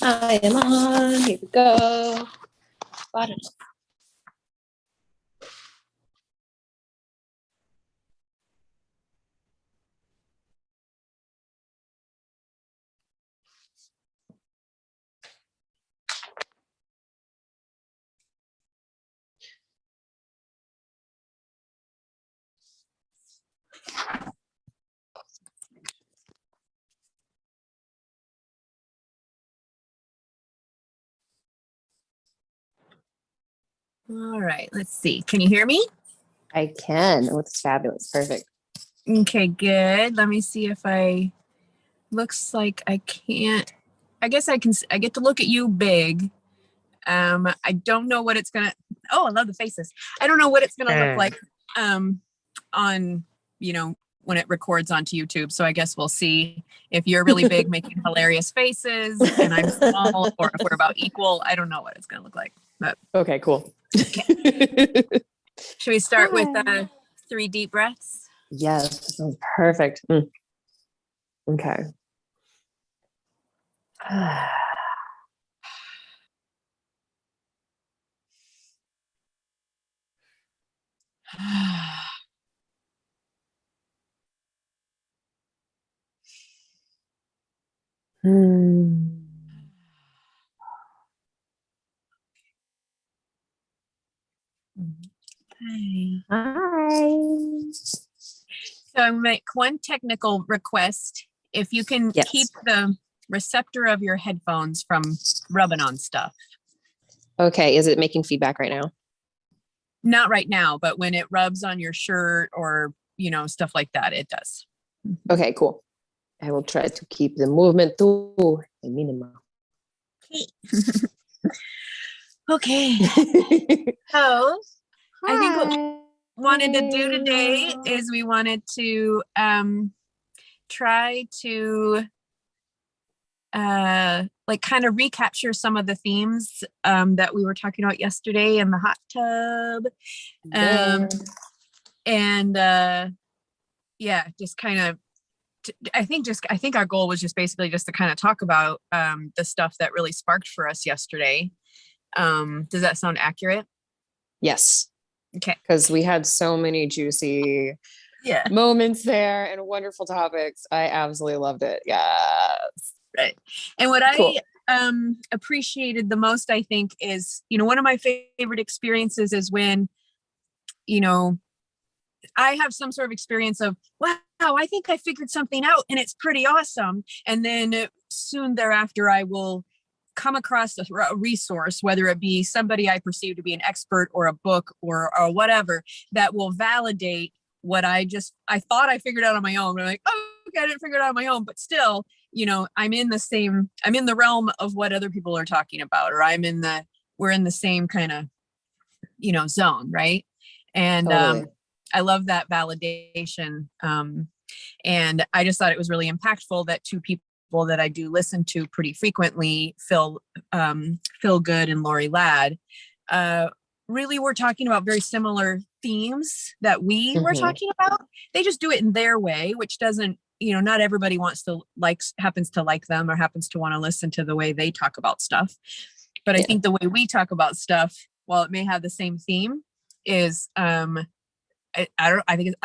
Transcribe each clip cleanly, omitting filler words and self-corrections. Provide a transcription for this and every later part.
I am on. Here we go. Got it. All right, let's see. Can you hear me? I can. Oh, it's fabulous. Perfect. Okay, good. Let me see if looks like I can't. I guess I get to look at you big. I don't know what it's gonna. Oh, I love the faces. I don't know what it's gonna look like on, when it records onto YouTube. So I guess we'll see if you're really big making hilarious faces and I'm small, or if we're about equal. I don't know what it's gonna look like. But okay, cool. Okay. Should we start with 3 deep breaths? Yes, that sounds perfect. Okay. Okay. Hi. So I make one technical request. If you can keep the receptor of your headphones from rubbing on stuff. Okay. Is it making feedback right now? Not right now, but when it rubs on your shirt or, stuff like that, it does. Okay, cool. I will try to keep the movement to a minimum. Okay. So I think what we wanted to do today is we wanted to try to kind of recapture some of the themes that we were talking about yesterday in the hot tub. Just kind of I think our goal was just basically just to kind of talk about the stuff that really sparked for us yesterday. Does that sound accurate? Yes. Okay. Because we had so many juicy moments there and wonderful topics. I absolutely loved it. Yes. Right. And what I appreciated the most, I think, is, one of my favorite experiences is when, I have some sort of experience of, wow, I think I figured something out and it's pretty awesome. And then soon thereafter, I will come across a resource, whether it be somebody I perceive to be an expert or a book or whatever, that will validate what I thought I figured out on my own. I'm like, oh, okay, I didn't figure it out on my own, but still, I'm in the realm of what other people are talking about, or we're in the same kind of, zone. Right. And, totally. I love that validation. And I just thought it was really impactful that 2 people that I do listen to pretty frequently, Phil Good and Lori Ladd, really were talking about very similar themes that we were talking about. They just do it in their way, which doesn't, not everybody happens to like them or happens to want to listen to the way they talk about stuff. But I think the way we talk about stuff, while it may have the same theme, is I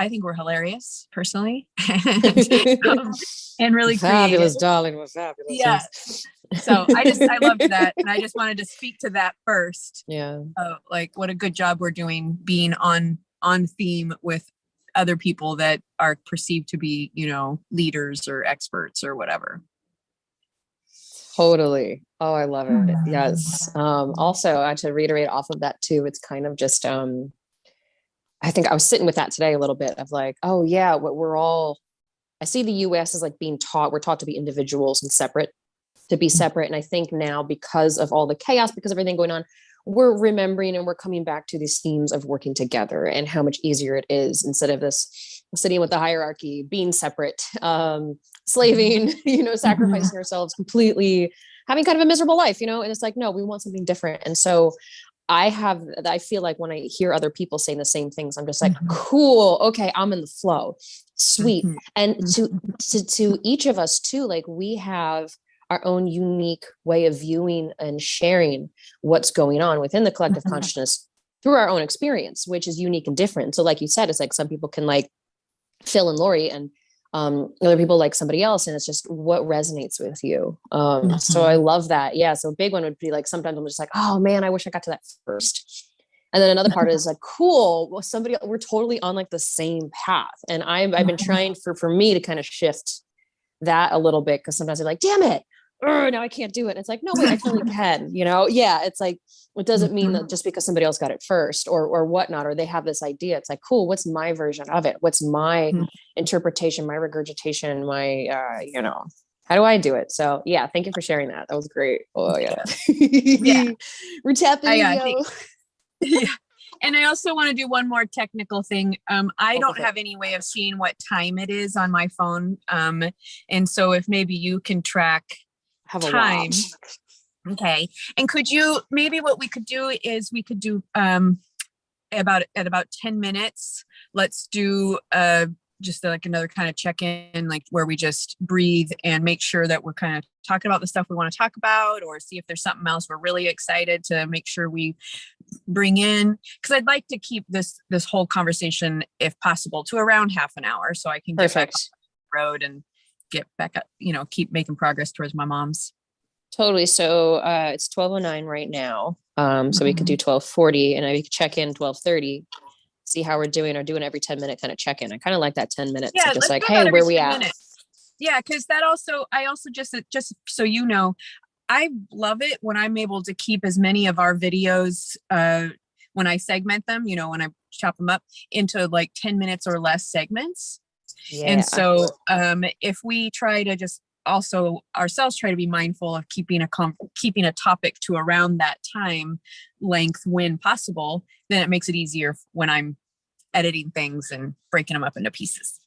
think we're hilarious personally, and really fabulous, creative. darling. We're fabulous. Yeah. So I loved that, and I just wanted to speak to that first. Yeah. What a good job we're doing being on theme with other people that are perceived to be, leaders or experts or whatever. Totally. Oh, I love it. Yes. Also, to reiterate off of that too, it's kind of just I think I was sitting with that today a little bit of like, oh yeah, I see the US as like we're taught to be individuals and to be separate. And I think now, because of all the chaos, because of everything going on, we're remembering and we're coming back to these themes of working together and how much easier it is, instead of this sitting with the hierarchy, being separate, slaving, sacrificing ourselves completely, having kind of a miserable life, and it's like, no, we want something different. And so I feel like when I hear other people saying the same things, I'm just like, cool. Okay. I'm in the flow. Sweet. And to each of us too, like we have our own unique way of viewing and sharing what's going on within the collective consciousness through our own experience, which is unique and different. So like you said, it's like some people can like Phil and Lori, and other people like somebody else, and it's just what resonates with you. So I love that. Yeah. So a big one would be like, sometimes I'm just like, oh man, I wish I got to that first. And then another part is like, cool, well, we're totally on like the same path. And I've been trying for me to kind of shift that a little bit, because sometimes I'm like, damn it, now I can't do it. And it's like, no, wait, I totally can, Yeah. It's like, it doesn't mean that just because somebody else got it first or whatnot, or they have this idea. It's like, cool, what's my version of it? What's my interpretation, my regurgitation, my, how do I do it? So yeah, thank you for sharing that. That was great. Oh yeah. Yeah. We're tapping. Yeah. And I also want to do one more technical thing. I don't have any way of seeing what time it is on my phone. And so if maybe you can track time. Okay. And maybe what we could do is we could do about 10 minutes. Let's do just like another kind of check-in, like where we just breathe and make sure that we're kind of talking about the stuff we want to talk about, or see if there's something else we're really excited to make sure we bring in. Because I'd like to keep this whole conversation, if possible, to around half an hour, so I can get back on the road and get back up, keep making progress towards my mom's. Totally. So it's 12:09 right now. So we could do 12:40, and we could check in 12:30. See how we're doing, or doing every 10-minute kind of check-in. I kind of like that 10 minutes. Yeah, just like, hey, where we at? Yeah, because I also just so you know, I love it when I'm able to keep as many of our videos when I segment them, when I chop them up into like 10 minutes or less segments. Yeah. And so if we try to just also ourselves try to be mindful of keeping a topic to around that time length when possible, then it makes it easier when I'm editing things and breaking them up into pieces.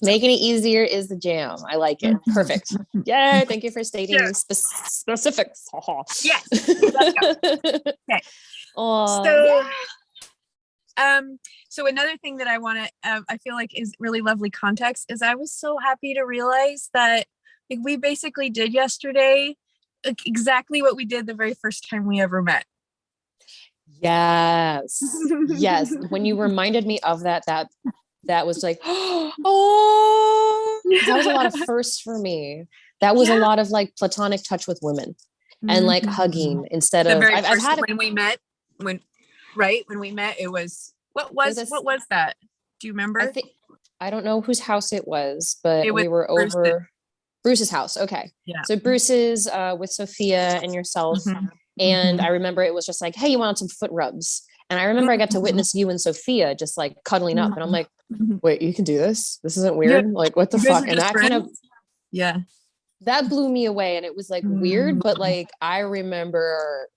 Making it easier is the jam. I like it. Perfect. Yeah. Thank you for stating specifics. Yes. Okay. So another thing that I feel like is really lovely context is I was so happy to realize that we basically did yesterday exactly what we did the very first time we ever met. Yes. Yes. When you reminded me of that was like, oh, that was a lot of firsts for me. That was a lot of like platonic touch with women and like hugging instead of I've had when we met, when we met, it was, what was that? Do you remember? I don't know whose house it was, but we were over Bruce's house. Okay. Yeah. So Bruce's with Sophia and yourself. And I remember it was just like, hey, you want some foot rubs? And I remember I got to witness you and Sophia just like cuddling up. And I'm like, wait, you can do this? This isn't weird? Yeah. Like, what the fuck? And that friends? That blew me away. And it was like weird, but like, I remember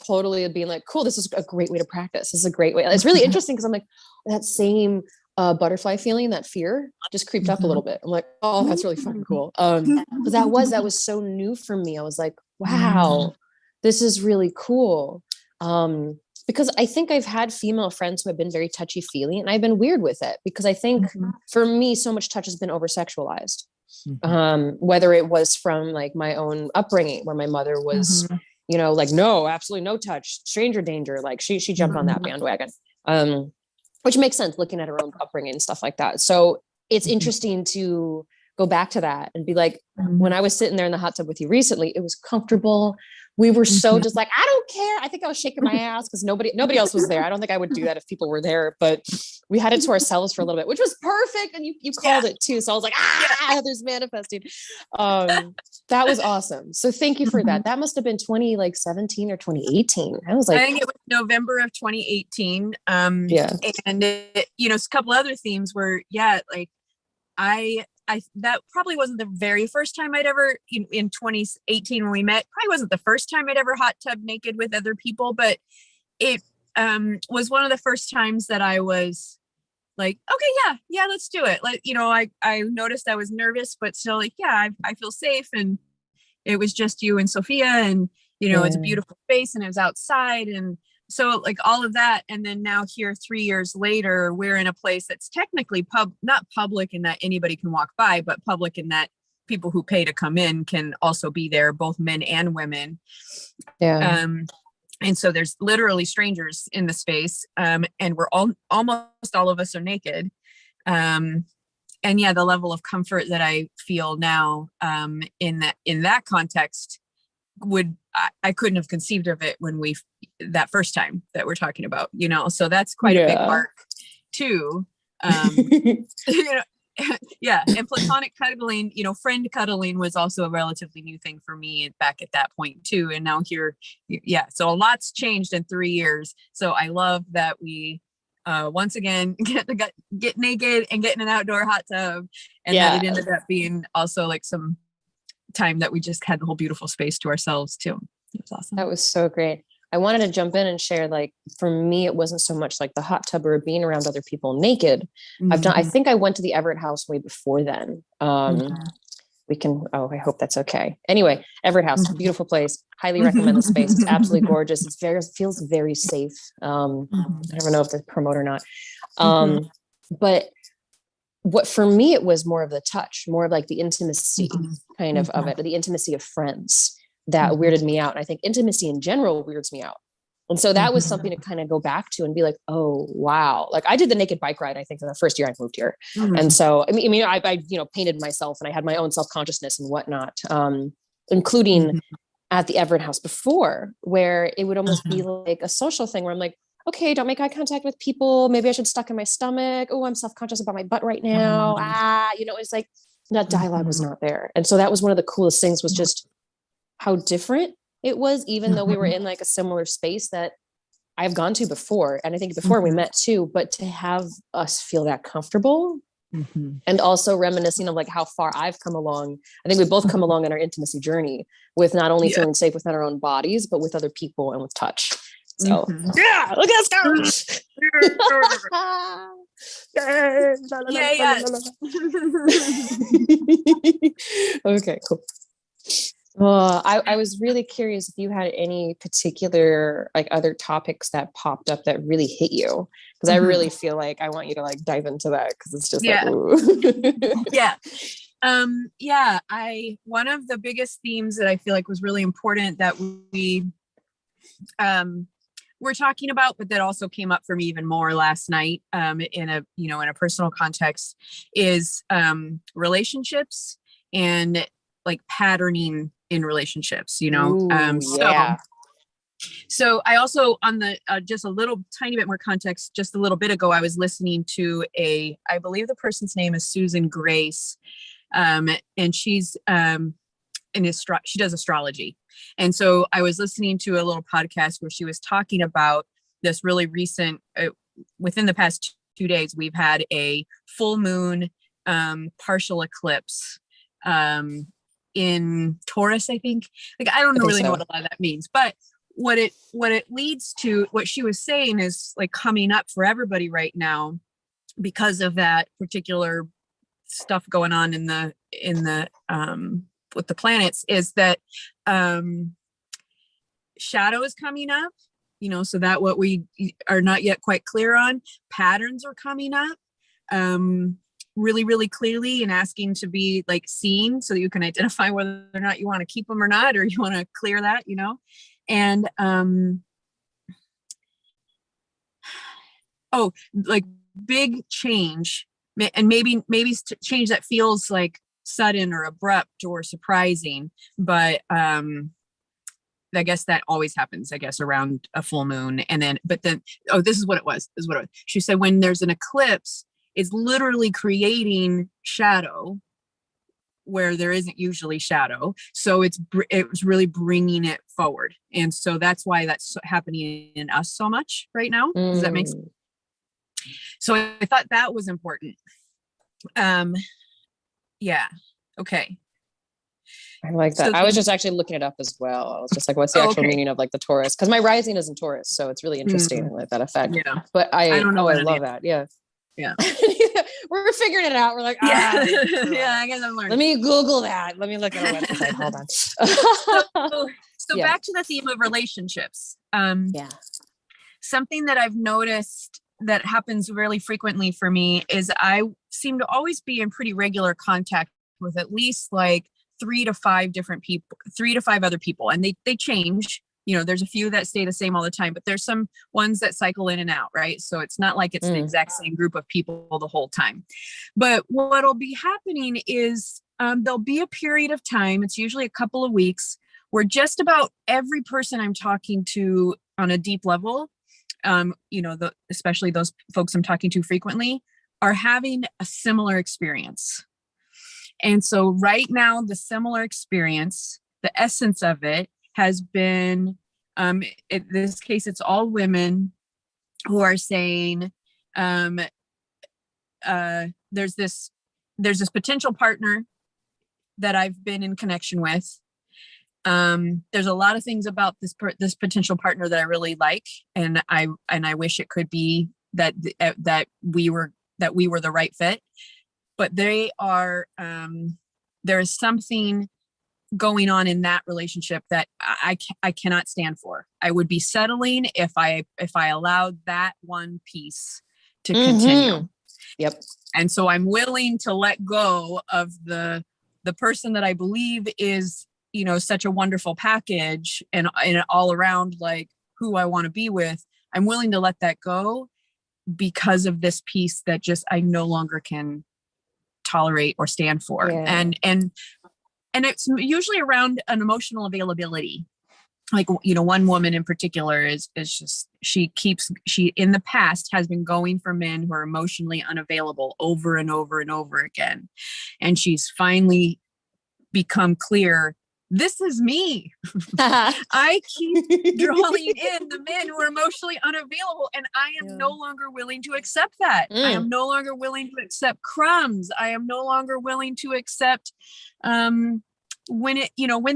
totally being like, cool, this is a great way to practice. This is a great way. It's really interesting because I'm like, that same butterfly feeling, that fear just creeped up a little bit. I'm like, oh, that's really fucking cool. But that was so new for me. I was like, wow, this is really cool. Because I think I've had female friends who have been very touchy feely, and I've been weird with it because I think for me, so much touch has been over sexualized. Whether it was from like my own upbringing where my mother was, like, no, absolutely no touch, stranger danger. Like she jumped on that bandwagon. Which makes sense looking at her own upbringing and stuff like that. So it's interesting to go back to that and be like, when I was sitting there in the hot tub with you recently, it was comfortable. We were so just like, I don't care. I think I was shaking my ass because nobody else was there. I don't think I would do that if people were there, but we had it to ourselves for a little bit, which was perfect. And you called it too. So I was like, there's manifesting. That was awesome. So thank you for that. That must've been 2017 or 2018. I was like, I think it was November of 2018. And a couple other themes were, like that probably wasn't the very first time I'd ever in 2018 when we met, probably wasn't the first time I'd ever hot tub naked with other people, but it was one of the first times that I was like, okay, yeah, let's do it. Like, I noticed I was nervous, but still like, I feel safe. And it was just you and Sophia, and, it's a beautiful space and it was outside. And so like all of that. And then now here 3 years later, we're in a place that's technically not public in that anybody can walk by, but public in that people who pay to come in can also be there, both men and women. Yeah. And so there's literally strangers in the space, and we're almost all of us are naked. And yeah, the level of comfort that I feel now in that context I couldn't have conceived of it when that first time that we're talking about, so that's quite a big mark too. Yeah. And platonic cuddling, friend cuddling was also a relatively new thing for me back at that point too. And now here, yeah. So a lot's changed in 3 years. So I love that we, once again, get naked and get in an outdoor hot tub. And that it ended up being also like some time that we just had the whole beautiful space to ourselves too. It was awesome. That was so great. I wanted to jump in and share, like, for me, it wasn't so much like the hot tub or being around other people naked. I think I went to the Everett house way before then. I hope that's okay. Anyway, Everett house, beautiful place. Highly recommend the space. It's absolutely gorgeous. Feels very safe. I don't know if the promote or not. But what for me, it was more of the touch, more of like the intimacy kind of it, the intimacy of friends that weirded me out. And I think intimacy in general weirds me out. And so that was something to kind of go back to and be like, oh, wow. Like I did the naked bike ride, I think, in the first year I moved here. And so, I mean, I painted myself and I had my own self-consciousness and whatnot, including at the Everett house before, where it would almost be like a social thing where I'm like, okay, don't make eye contact with people. Maybe I should stuck in my stomach. Oh, I'm self-conscious about my butt right now. It's like that dialogue was not there. And so that was one of the coolest things, was just how different it was, even though we were in like a similar space that I've gone to before. And I think before we met too, but to have us feel that comfortable and also reminiscing of like how far I've come along. I think we both come along in our intimacy journey with not only feeling safe within our own bodies, but with other people and with touch. So yeah, look at us go. Okay, cool. I was really curious if you had any particular like other topics that popped up that really hit you, because I really feel like I want you to like dive into that, because it's just like ooh. One of the biggest themes that I feel like was really important that we we're talking about, but that also came up for me even more last night in a personal context, is relationships and like patterning in relationships, So I also, on the just a little tiny bit more context, just a little bit ago, I was listening to I believe the person's name is Susan Grace, and she's she does astrology. And so I was listening to a little podcast where she was talking about this really recent, within the past 2 days, we've had a full moon partial eclipse in Taurus, I think. Like, I don't really know what a lot of that means, but what it leads to, what she was saying is like coming up for everybody right now because of that particular stuff going on in the with the planets, is that shadow is coming up, so that what we are not yet quite clear on, patterns are coming up really, really clearly, and asking to be like seen so that you can identify whether or not you want to keep them or not, or you want to clear that, and like big change, and maybe change that feels like sudden or abrupt or surprising, but I guess that always happens, around a full moon. And then this is what it was. She said when there's an eclipse, it's literally creating shadow where there isn't usually shadow. So it was really bringing it forward. And so that's why that's happening in us so much right now. Does that make sense? So I thought that was important. Yeah. Okay. I like that. So I was just actually looking it up as well. I was just like, what's the actual meaning of like the Taurus? Because my rising is in Taurus, so it's really interesting, like that effect. Yeah. But I don't know. I love that. Yeah. Yeah. We're figuring it out. We're like, yeah, I guess I'm learning. Let me Google that. Let me look at a website. Hold on. So back to the theme of relationships. Something that I've noticed that happens really frequently for me is I seem to always be in pretty regular contact with at least like 3 to 5 different people, 3 to 5 other people, and they change. There's a few that stay the same all the time, but there's some ones that cycle in and out, right? So it's not like it's the exact same group of people the whole time. But what'll be happening is there'll be a period of time, it's usually a couple of weeks, where just about every person I'm talking to on a deep level, especially those folks I'm talking to frequently, are having a similar experience. And so right now, the similar experience, the essence of it has been, in this case, it's all women who are saying, there's this potential partner that I've been in connection with. There's a lot of things about this potential partner that I really like, and I wish it could be that we were the right fit. But they are, there's something going on in that relationship that I cannot stand for. I would be settling if I allowed that one piece to continue. Yep. And so I'm willing to let go of the person that I believe is, such a wonderful package and all around like who I want to be with. I'm willing to let that go because of this piece that just I no longer can tolerate or stand for. Yeah. And it's usually around an emotional availability. Like, one woman in particular is just, she in the past has been going for men who are emotionally unavailable over and over and over again. And she's finally become clear, this is me. I keep drawing in the men who are emotionally unavailable, and I am no longer willing to accept that. I am no longer willing to accept crumbs. I am no longer willing to accept when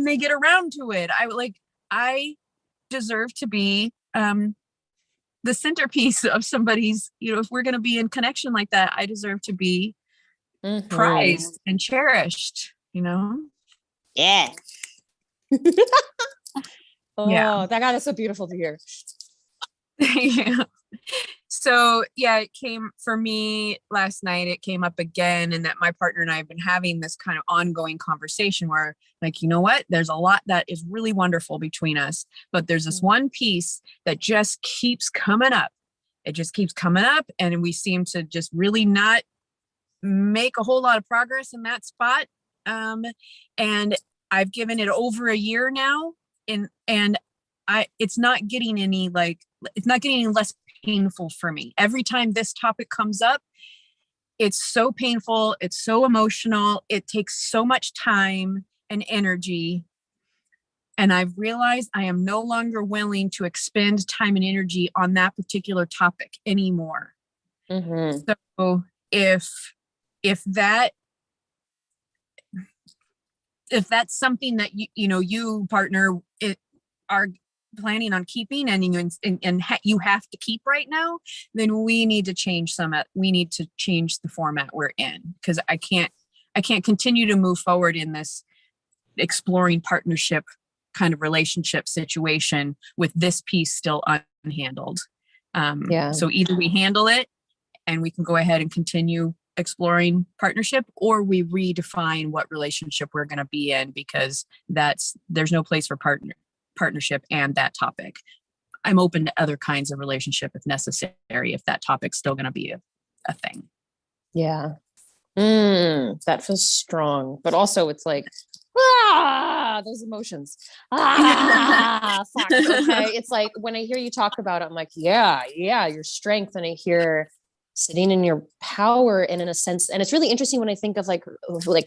they get around to it. I deserve to be the centerpiece of somebody's, if we're going to be in connection like that, I deserve to be prized and cherished, Yeah. Yeah. That is so beautiful to hear. Yeah. So it came for me last night. It came up again, and that my partner and I have been having this kind of ongoing conversation where, like, you know what? There's a lot that is really wonderful between us, but there's this one piece that just keeps coming up. It just keeps coming up, and we seem to just really not make a whole lot of progress in that spot. And I've given it over a year now, and it's not getting any less painful for me. Every time this topic comes up, it's so painful. It's so emotional. It takes so much time and energy. And I've realized I am no longer willing to expend time and energy on that particular topic anymore. So if that's something that you partner are planning on keeping and you have to keep right now, then we need to change the format we're in, because I can't continue to move forward in this exploring partnership kind of relationship situation with this piece still unhandled. So either we handle it and we can go ahead and continue exploring partnership, or we redefine what relationship we're going to be in, because there's no place for partnership and that topic. I'm open to other kinds of relationship if necessary, if that topic's still going to be a thing. Yeah. That feels strong, but also it's like, those emotions. Fuck. Okay. It's like when I hear you talk about it, I'm like, yeah, your strength. And I hear sitting in your power, and in a sense, and it's really interesting when I think of like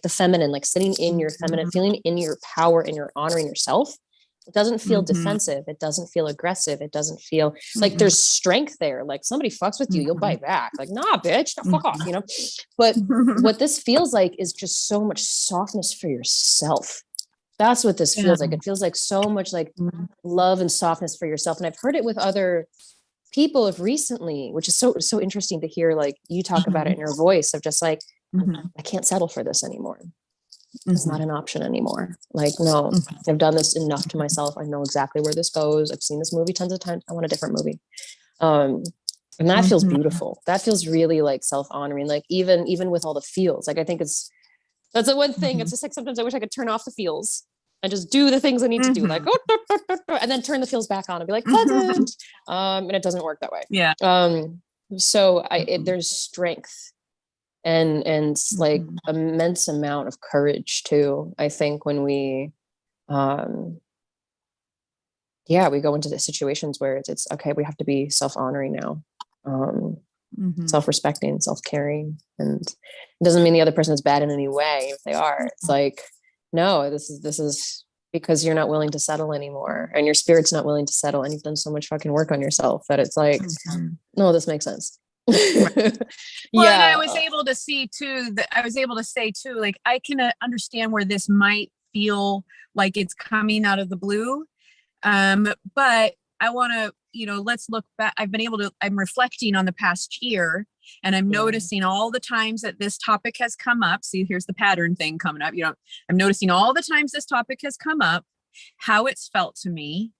the feminine, like sitting in your feminine, feeling in your power, and you're honoring yourself. It doesn't feel defensive. It doesn't feel aggressive. It doesn't feel like there's strength there. Like somebody fucks with you, you'll bite back. Like, nah, bitch, fuck off, But what this feels like is just so much softness for yourself. That's what this feels like. It feels like so much like love and softness for yourself. And I've heard it with other people of recently, which is so interesting to hear, like you talk about it in your voice of just like, I can't settle for this anymore. It's not an option anymore. Like, no, I've done this enough to myself. I know exactly where this goes. I've seen this movie tons of times. I want a different movie. And that feels beautiful. That feels really like self-honoring. Like even with all the feels, like I think it's That's the one thing. It's just like, sometimes I wish I could turn off the feels and just do the things I need to do, like, and then turn the feels back on and be like, pleasant. And it doesn't work that way. Yeah. So there's strength and like immense amount of courage too, I think, when we we go into the situations where it's okay, we have to be self-honoring now, self-respecting, self-caring. And it doesn't mean the other person is bad in any way if they are. It's like, no, this is because you're not willing to settle anymore, and your spirit's not willing to settle, and you've done so much fucking work on yourself that it's like, no, this makes sense. Well, and I was able to see too that I was able to say too, like, I can understand where this might feel like it's coming out of the blue. But I want to, let's look back. I'm reflecting on the past year, and I'm noticing all the times that this topic has come up. See, here's the pattern thing coming up. I'm noticing all the times this topic has come up, how it's felt to me,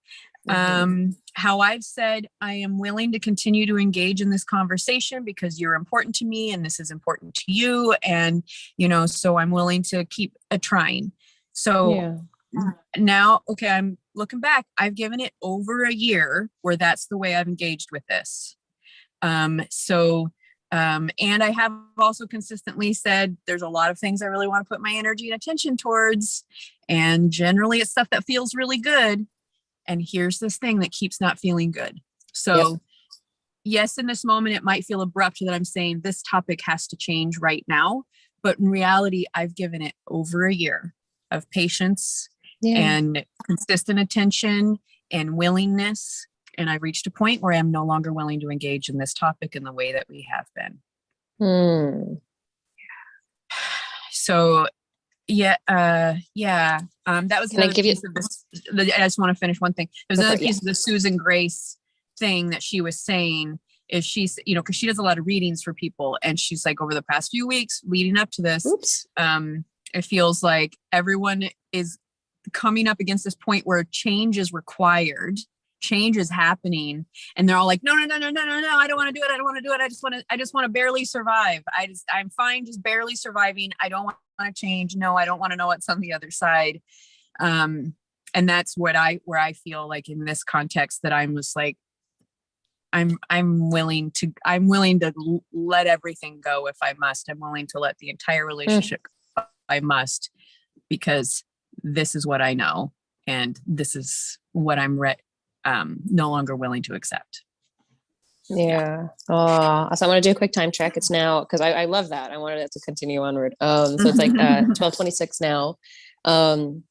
how I've said, I am willing to continue to engage in this conversation because you're important to me and this is important to you. And, so I'm willing to keep trying. So now, okay, I'm looking back. I've given it over a year where that's the way I've engaged with this. And I have also consistently said, there's a lot of things I really want to put my energy and attention towards. And generally it's stuff that feels really good. And here's this thing that keeps not feeling good. So yes, in this moment, it might feel abrupt that I'm saying this topic has to change right now. But in reality, I've given it over a year of patience and consistent attention and willingness. And I've reached a point where I'm no longer willing to engage in this topic in the way that we have been. So, that was another piece of this. I just want to finish one thing. There's another piece of the Susan Grace thing that she was saying is she's, because she does a lot of readings for people. And she's like, over the past few weeks leading up to this, it feels like everyone is coming up against this point where change is required. Change is happening, and they're all like, no, I don't want to do it. I don't want to do it. I just want to barely survive. I'm fine just barely surviving. I don't want to change. No, I don't want to know what's on the other side. And that's where I feel like in this context that I'm just like, I'm willing to let everything go if I must. I'm willing to let the entire relationship go if I must, because this is what I know, and this is what I'm no longer willing to accept. So I want to do a quick time check. It's now, because I love that. I wanted it to continue onward. So it's like 12:26 now. So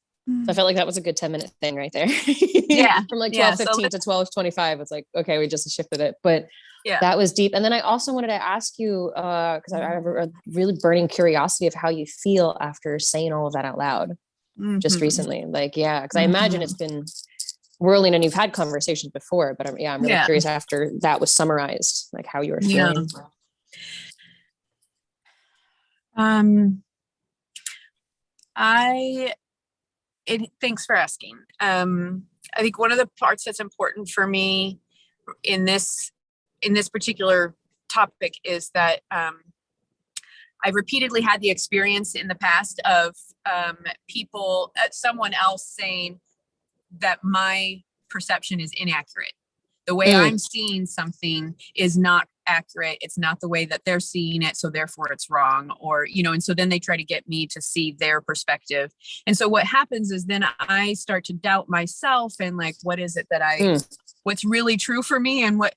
I felt like that was a good 10-minute thing right there. From like 12:15 to 12:25. It's like, okay, we just shifted it, but that was deep. And then I also wanted to ask you, because I have a really burning curiosity of how you feel after saying all of that out loud just recently. Like, because I imagine it's been whirling and you've had conversations before, but I'm really curious after that was summarized, like how you were feeling. Thanks for asking. I think one of the parts that's important for me in this particular topic is that I've repeatedly had the experience in the past of someone else saying that my perception is inaccurate. The way I'm seeing something is not accurate. It's not the way that they're seeing it, so therefore it's wrong. Or, and so then they try to get me to see their perspective. And so what happens is then I start to doubt myself and like, what is it that what's really true for me? And what,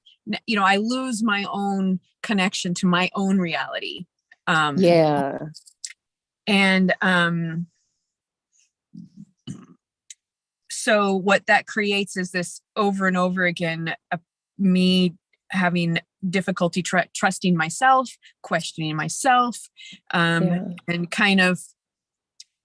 I lose my own connection to my own reality. So what that creates is this over and over again, me having difficulty trusting myself, questioning myself, and kind of,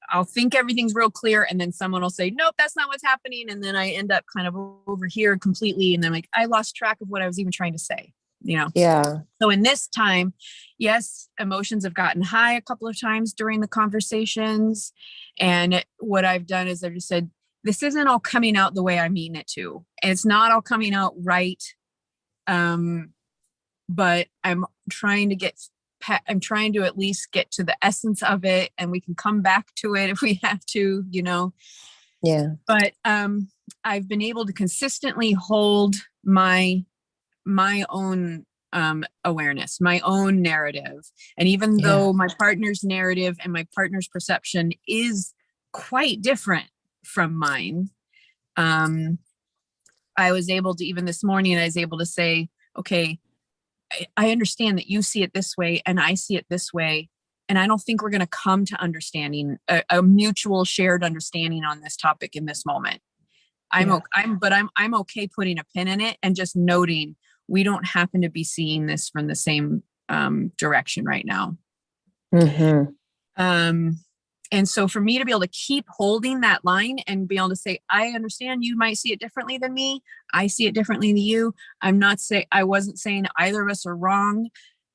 I'll think everything's real clear. And then someone will say, nope, that's not what's happening. And then I end up kind of over here completely. And then like, I lost track of what I was even trying to say, So in this time, yes, emotions have gotten high a couple of times during the conversations. And what I've done is I've just said, this isn't all coming out the way I mean it to. And it's not all coming out right. But I'm trying to get I'm trying to at least get to the essence of it, and we can come back to it if we have to, Yeah. But I've been able to consistently hold my own awareness, my own narrative. And even though my partner's narrative and my partner's perception is quite different from mine, I was able to, even this morning, I was able to say, okay, I understand that you see it this way and I see it this way. And I don't think we're going to come to understanding, a mutual shared understanding on this topic in this moment. I'm okay putting a pin in it and just noting we don't happen to be seeing this from the same direction right now. And so for me to be able to keep holding that line and be able to say, I understand you might see it differently than me. I see it differently than you. I wasn't saying either of us are wrong.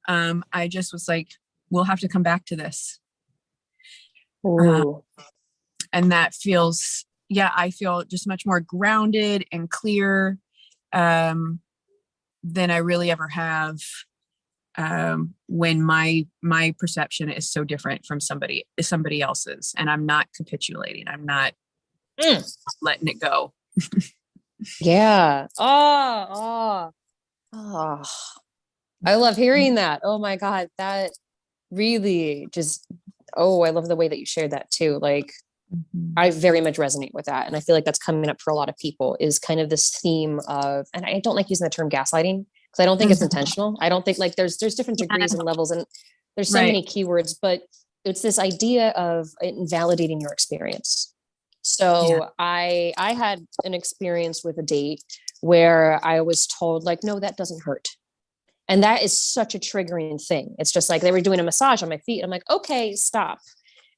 I just was like, we'll have to come back to this. And that feels, I feel just much more grounded and clear than I really ever have when my perception is so different from somebody else's, and I'm not capitulating. I'm not letting it go. Yeah. Oh, I love hearing that. Oh my God. That really just, I love the way that you shared that too. Like, I very much resonate with that. And I feel like that's coming up for a lot of people, is kind of this theme of, and I don't like using the term gaslighting because I don't think it's intentional. I don't think, like, there's different degrees and levels, and there's so many keywords, but it's this idea of invalidating your experience. So I had an experience with a date where I was told, like, no, that doesn't hurt. And that is such a triggering thing. It's just like they were doing a massage on my feet. I'm like, okay, stop.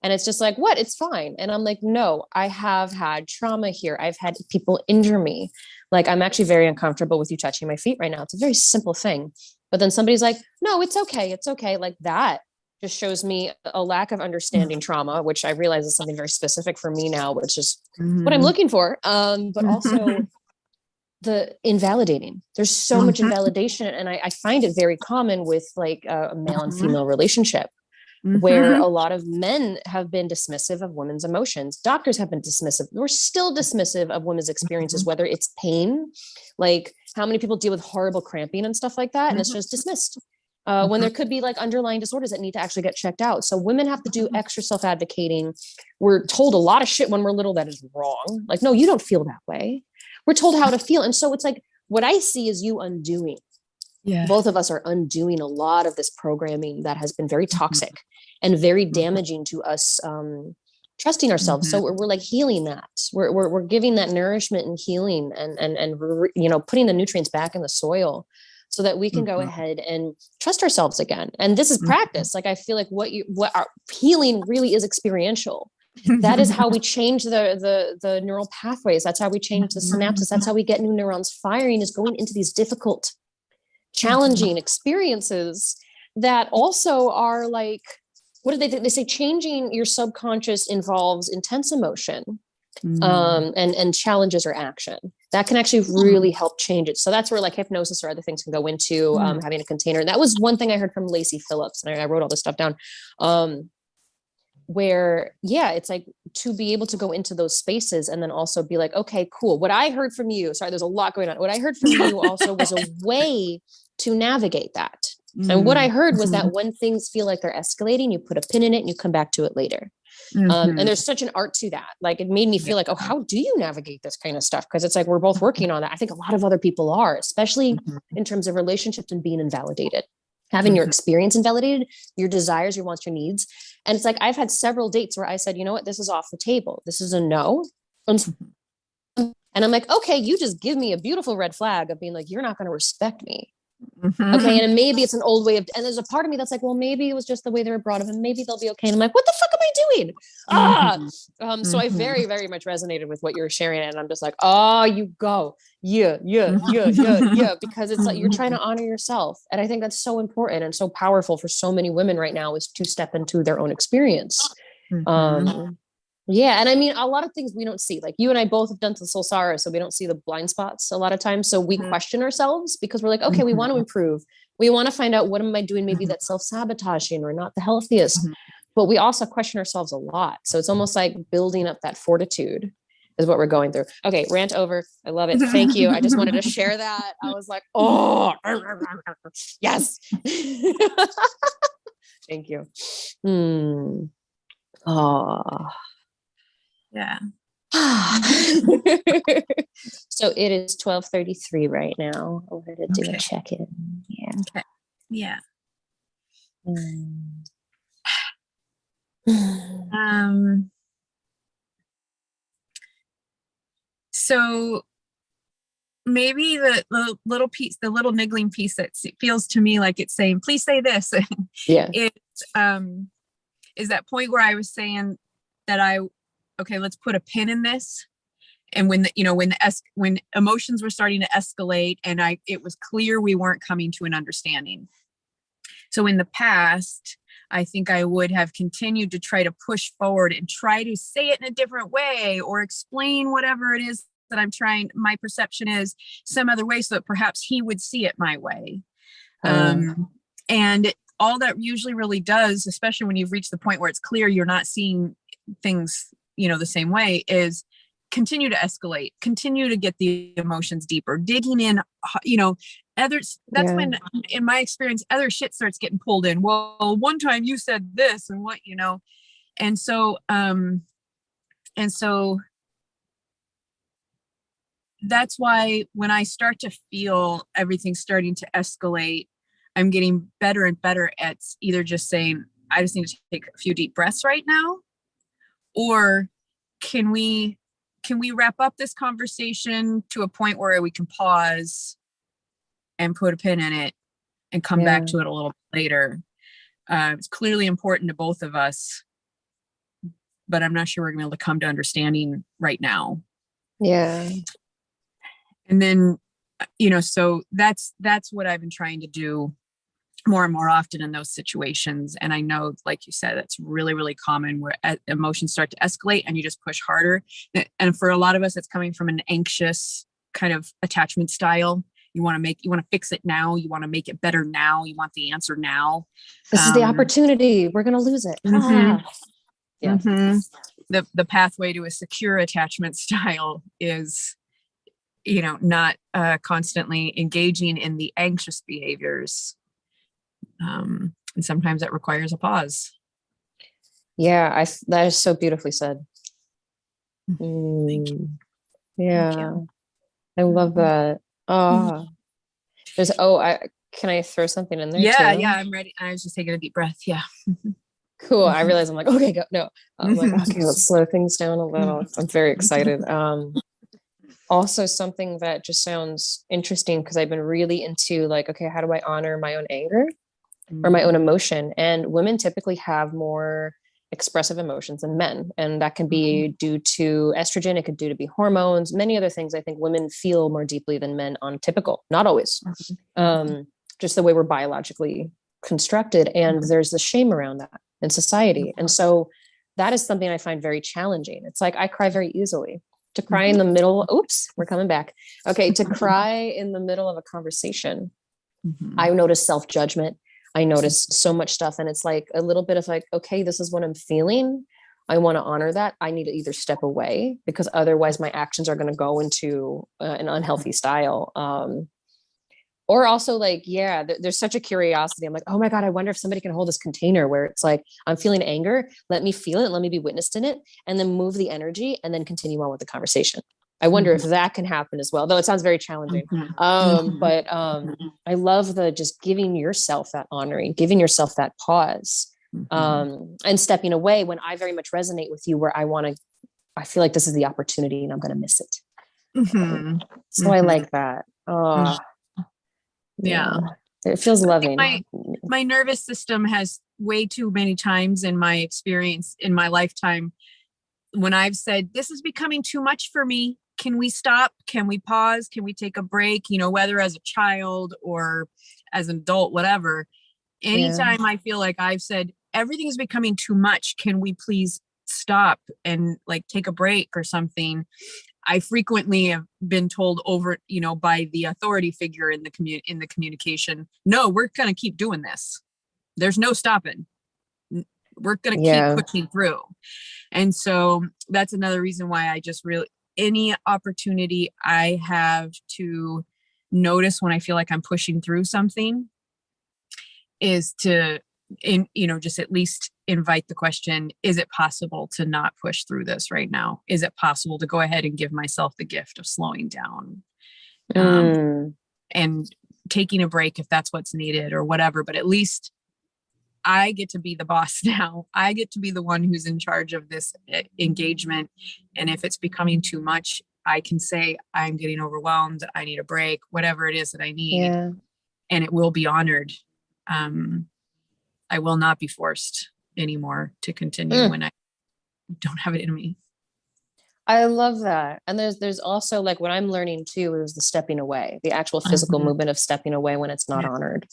And it's just like, what? It's fine. And I'm like, no, I have had trauma here. I've had people injure me. Like, I'm actually very uncomfortable with you touching my feet right now. It's a very simple thing. But then somebody's like, no, it's okay. It's okay. Like, that just shows me a lack of understanding trauma, which I realize is something very specific for me now, which is what I'm looking for. But also the invalidating. There's so much invalidation. And I find it very common with, like, a male and female relationship, where a lot of men have been dismissive of women's emotions. Doctors have been dismissive. We're still dismissive of women's experiences, whether it's pain, like how many people deal with horrible cramping and stuff like that. And it's just dismissed when there could be, like, underlying disorders that need to actually get checked out. So women have to do extra self-advocating. We're told a lot of shit when we're little that is wrong. Like, no, you don't feel that way. We're told how to feel. And so it's like, what I see is you undoing. Both of us are undoing a lot of this programming that has been very toxic and very damaging to us, trusting ourselves. So we're like healing that. We're giving that nourishment and healing and putting the nutrients back in the soil so that we can go ahead and trust ourselves again. And this is practice. Like, I feel like what our healing really is experiential. That is how we change the neural pathways. That's how we change the synapses. That's how we get new neurons firing, is going into these difficult, challenging experiences that also are like, what do they say? Changing your subconscious involves intense emotion, and challenges or action that can actually really help change it. So that's where, like, hypnosis or other things can go into having a container. That was one thing I heard from Lacey Phillips, and I wrote all this stuff down. Where, it's like to be able to go into those spaces and then also be like, okay, cool. What I heard from you, sorry, there's a lot going on. What I heard from you also was a way to navigate that. And what I heard was that when things feel like they're escalating, you put a pin in it and you come back to it later. And there's such an art to that. Like, it made me feel like, oh, how do you navigate this kind of stuff? Because it's like, we're both working on that. I think a lot of other people are, especially in terms of relationships and being invalidated. Having your experience invalidated, your desires, your wants, your needs. And it's like, I've had several dates where I said, you know what, this is off the table. This is a no. And I'm like, okay, you just give me a beautiful red flag of being like, you're not going to respect me. Okay. And maybe it's an old way of, and there's a part of me that's like, well, maybe it was just the way they were brought up and maybe they'll be okay. And I'm like, what the fuck am I doing? So I very, very much resonated with what you were sharing. And I'm just like, oh, you go. Yeah. Because it's like, you're trying to honor yourself. And I think that's so important and so powerful for so many women right now, is to step into their own experience. Yeah. And I mean, a lot of things we don't see, like you and I both have done some soul sorrow. So we don't see the blind spots a lot of times. So we question ourselves because we're like, okay, we want to improve. We want to find out, what am I doing? Maybe that's self-sabotaging or not the healthiest, but we also question ourselves a lot. So it's almost like building up that fortitude is what we're going through. Okay. Rant over. I love it. Thank you. I just wanted to share that. I was like, oh, yes. Thank you. Oh. Yeah. So it is 12:33 right now. I'm going to do a check-in. Yeah. Okay. Yeah. So maybe the little piece, the little niggling piece that feels to me like it's saying, please say this. Yeah. Is that point where I was saying that okay, let's put a pin in this. And when when emotions were starting to escalate and it was clear we weren't coming to an understanding. So in the past, I think I would have continued to try to push forward and try to say it in a different way or explain whatever it is that my perception is some other way so that perhaps he would see it my way. And all that usually really does, especially when you've reached the point where it's clear you're not seeing things, the same way, is continue to escalate, continue to get the emotions deeper, digging in, others. That's when, in my experience, other shit starts getting pulled in. Well, one time you said this and what, and so that's why when I start to feel everything starting to escalate, I'm getting better and better at either just saying, I just need to take a few deep breaths right now, or can we wrap up this conversation to a point where we can pause and put a pin in it and come back to it a little bit later. It's clearly important to both of us, but I'm not sure we're going to be able to come to understanding right now. Yeah. And then, so that's what I've been trying to do more and more often in those situations. And I know, like you said, that's really, really common where emotions start to escalate and you just push harder. And for a lot of us, it's coming from an anxious kind of attachment style. You want to fix it now. You want to make it better now. You want the answer now. This is the opportunity. We're going to lose it. Yeah. The pathway to a secure attachment style is, not constantly engaging in the anxious behaviors. And sometimes that requires a pause. Yeah, that is so beautifully said. Thank you. Yeah. Thank you. I love that. Can I throw something in there? Yeah, too? yeah, I'm ready. I was just taking a deep breath. Yeah. Cool. I realize I'm like, okay, go. No, I'm like, okay, let's slow things down a little. I'm very excited. Also something that just sounds interesting because I've been really into like, okay, how do I honor my own anger or my own emotion? And women typically have more expressive emotions than men. And that can be due to estrogen. It could due to be hormones, many other things. I think women feel more deeply than men on typical, not always, just the way we're biologically constructed. And there's the shame around that in society. And so that is something I find very challenging. It's like, I cry very easily. To cry in the middle, we're coming back. Okay, to cry in the middle of a conversation, I notice self-judgment. I notice so much stuff. And it's like a little bit of like, okay, this is what I'm feeling. I want to honor that. I need to either step away because otherwise my actions are going to go into an unhealthy style. Or also like, there's such a curiosity. I'm like, oh my God, I wonder if somebody can hold this container where it's like, I'm feeling anger. Let me feel it. Let me be witnessed in it and then move the energy and then continue on with the conversation. I wonder if that can happen as well, though it sounds very challenging. But I love the just giving yourself that honoring, giving yourself that pause, and stepping away when I very much resonate with you, where I feel like this is the opportunity and I'm going to miss it. So I like that. Yeah. It feels loving. My nervous system has way too many times in my experience in my lifetime when I've said, this is becoming too much for me. Can we stop? Can we pause? Can we take a break? Whether as a child or as an adult, whatever. Anytime I feel like I've said, everything is becoming too much. Can we please stop and like take a break or something, I frequently have been told over, by the authority figure in the communication, no, we're going to keep doing this. There's no stopping. We're going to keep pushing through. And so that's another reason why I just really, any opportunity I have to notice when I feel like I'm pushing through something is to, just at least invite the question, is it possible to not push through this right now? Is it possible to go ahead and give myself the gift of slowing down and taking a break if that's what's needed or whatever? But at least I get to be the boss now. I get to be the one who's in charge of this engagement. And if it's becoming too much, I can say, I'm getting overwhelmed. I need a break, whatever it is that I need. Yeah. And it will be honored. I will not be forced anymore to continue when I don't have it in me. I love that. And there's also like what I'm learning too is the stepping away, the actual physical movement of stepping away when it's not honored.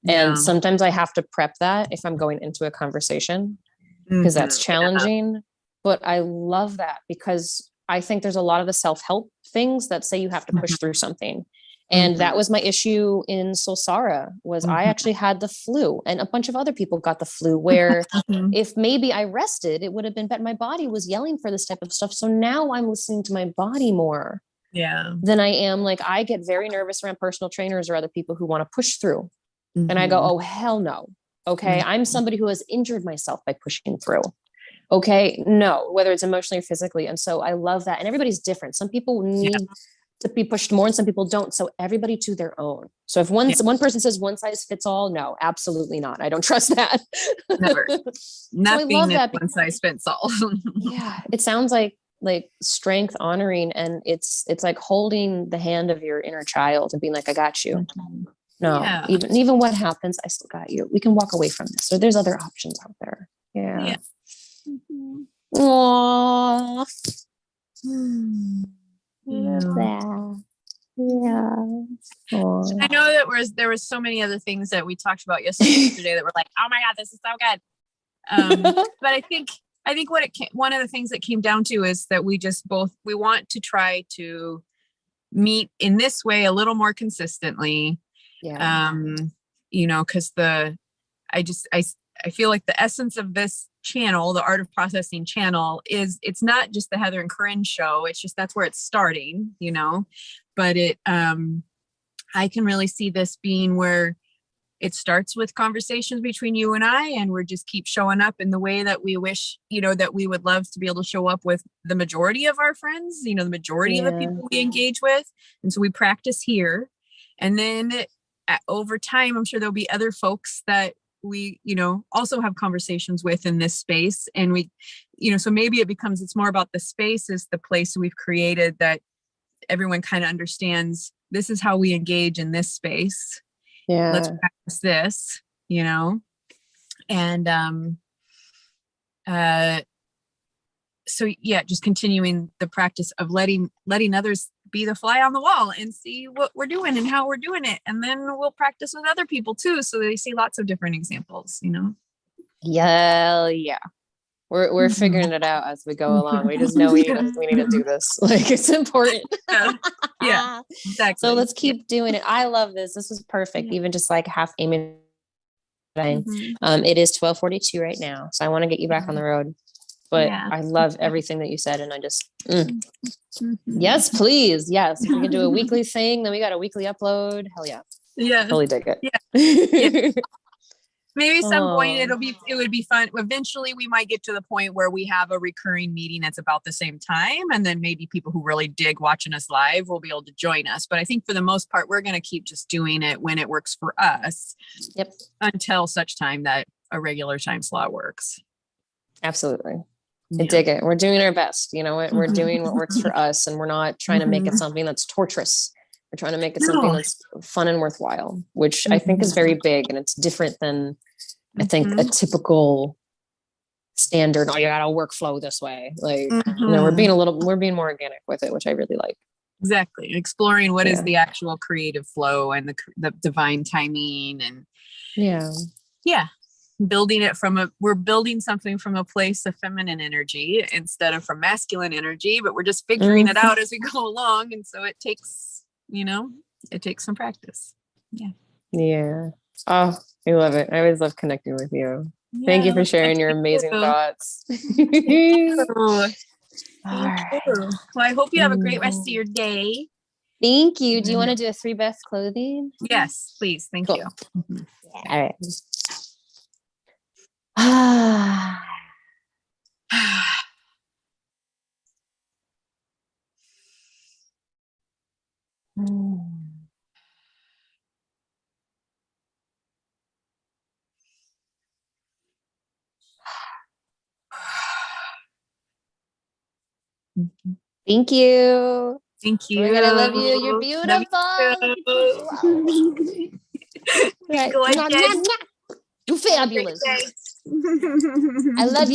And sometimes I have to prep that if I'm going into a conversation because that's challenging. But I love that because I think there's a lot of the self-help things that say you have to push through something. And that was my issue in Solsara was I actually had the flu and a bunch of other people got the flu where if maybe I rested, it would have been better. My body was yelling for this type of stuff. So now I'm listening to my body more than I am. Like I get very nervous around personal trainers or other people who want to push through. And I go, oh, hell no. Okay. I'm somebody who has injured myself by pushing through. Okay. No, whether it's emotionally or physically. And so I love that. And everybody's different. Some people need to be pushed more and some people don't. So everybody to their own. So if one person says one size fits all, no, absolutely not. I don't trust that. Never. Nothing so I love is that one size fits all. Yeah. It sounds like strength, honoring, and it's like holding the hand of your inner child and being like, I got you. No, even what happens, I still got you. We can walk away from this. Or there's other options out there. Yeah. Aww. Love that. Yeah. I know that there was so many other things that we talked about yesterday that were like, oh my God, this is so good. But I think one of the things that came down to is that we want to try to meet in this way a little more consistently. Because I feel like the essence of this channel, the Art of Processing channel, is it's not just the Heather and Corinne show. It's just that's where it's starting, but I can really see this being where it starts with conversations between you and I, and we're just keep showing up in the way that we wish, that we would love to be able to show up with the majority of our friends, the majority of the people we engage with. And so we practice here. And then over time, I'm sure there'll be other folks that we, also have conversations with in this space. And we, so maybe it's more about the space is the place we've created that everyone kind of understands this is how we engage in this space. Yeah. Let's practice this, and, so just continuing the practice of letting others be the fly on the wall and see what we're doing and how we're doing it. And then we'll practice with other people too. So they see lots of different examples, Yeah. We're figuring it out as we go along. We just know we need to do this. Like it's important. Yeah, exactly. So let's keep doing it. I love this. This is perfect. Even just like half aiming. It is 12:42 right now. So I want to get you back on the road. But I love everything that you said. And I just, yes, please. Yes. If we can do a weekly thing, then we got a weekly upload. Hell yeah. Yeah. Totally dig it. Yeah. Maybe some point it would be fun. Eventually we might get to the point where we have a recurring meeting that's about the same time. And then maybe people who really dig watching us live will be able to join us. But I think for the most part, we're going to keep just doing it when it works for us. Yep. Until such time that a regular time slot works. Absolutely. I dig it. We're doing our best. You know what? We're doing what works for us. And we're not trying to make it something that's torturous. We're trying to make it something that's fun and worthwhile, which I think is very big. And it's different than I think a typical standard. Oh, you got to workflow this way. Like, we're being more organic with it, which I really like. Exactly. Exploring what is the actual creative flow and the divine timing and. Yeah. building it we're building something from a place of feminine energy instead of from masculine energy, but we're just figuring it out as we go along. And so it takes, it takes some practice. Yeah. Yeah. Oh, I love it. I always love connecting with you. Thank you for sharing your amazing thoughts. Thank you. All Thank right. you. Well, I hope you have a great rest of your day. Thank you. Do you want to do a 3 best clothing? Yes, please. Thank Cool. you. All right. Ah. Thank you. Thank you. Oh my God, I love you. You're Love beautiful. you. Right. Go ahead. You're fabulous. I love you.